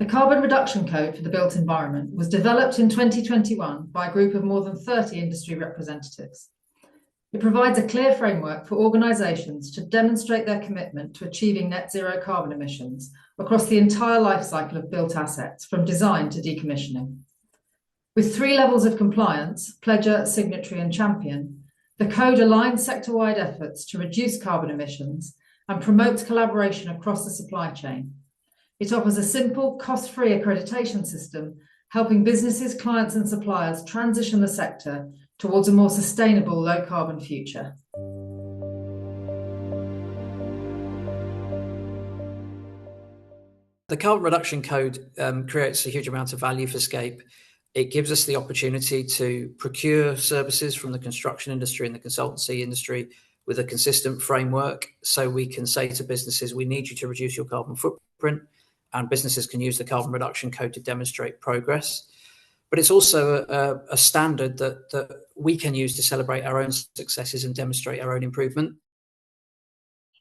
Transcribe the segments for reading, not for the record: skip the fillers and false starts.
The Carbon Reduction Code for the Built Environment was developed in 2021 by a group of more than 30 industry representatives. It provides a clear framework for organisations to demonstrate their commitment to achieving net zero carbon emissions across the entire life cycle of built assets, from design to decommissioning. With 3 levels of compliance, pledger, signatory and champion, the code aligns sector-wide efforts to reduce carbon emissions and promotes collaboration across the supply chain. It offers a simple, cost-free accreditation system, helping businesses, clients and suppliers transition the sector towards a more sustainable, low-carbon future. The Carbon Reduction Code creates a huge amount of value for Scape. It gives us the opportunity to procure services from the construction industry and the consultancy industry with a consistent framework, so we can say to businesses, we need you to reduce your carbon footprint, and businesses can use the Carbon Reduction Code to demonstrate progress. But it's also a standard that we can use to celebrate our own successes and demonstrate our own improvement.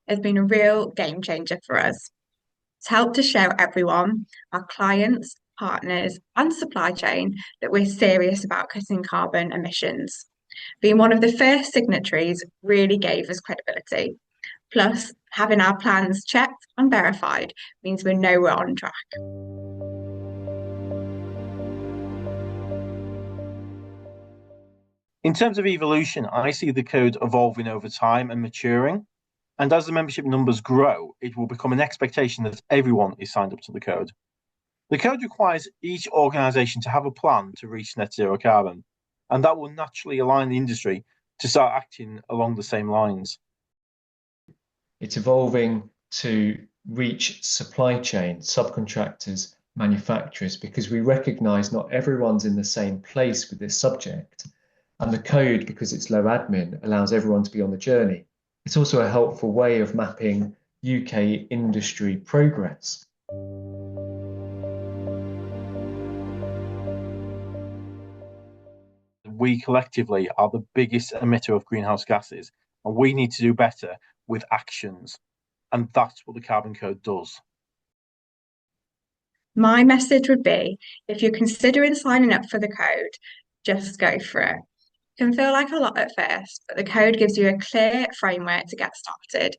It's been a real game changer for us. It's helped to show everyone, our clients, partners and supply chain, that we're serious about cutting carbon emissions. Being one of the first signatories really gave us credibility. Plus, having our plans checked and verified means we know we're on track. In terms of evolution, I see the code evolving over time and maturing. And as the membership numbers grow, it will become an expectation that everyone is signed up to the code. The code requires each organisation to have a plan to reach net zero carbon, and that will naturally align the industry to start acting along the same lines. It's evolving to reach supply chain, subcontractors, manufacturers, because we recognise not everyone's in the same place with this subject. And the code, because it's low admin, allows everyone to be on the journey. It's also a helpful way of mapping UK industry progress. We collectively are the biggest emitter of greenhouse gases, and we need to do better with actions. And that's what the Carbon Code does. My message would be, if you're considering signing up for the code, just go for it. It can feel like a lot at first, but the code gives you a clear framework to get started.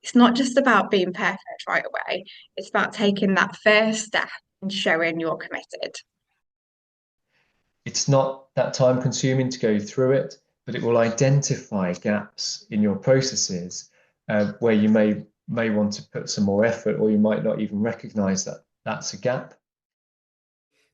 It's not just about being perfect right away, it's about taking that first step and showing you're committed. It's not that time consuming to go through it, but it will identify gaps in your processes where you may want to put some more effort, or you might not even recognise that that's a gap.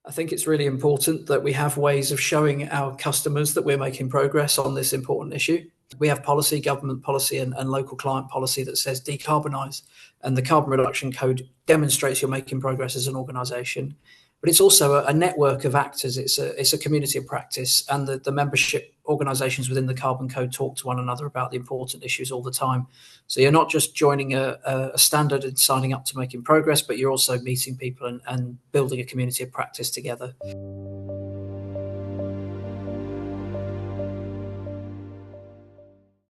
I think it's really important that we have ways of showing our customers that we're making progress on this important issue. We have policy, government policy and local client policy that says decarbonise, and the Carbon Reduction Code demonstrates you're making progress as an organisation. But it's also a network of actors. It's a community of practice, and the membership organisations within the Carbon Code talk to one another about the important issues all the time. So you're not just joining a standard and signing up to making progress, but you're also meeting people and building a community of practice together.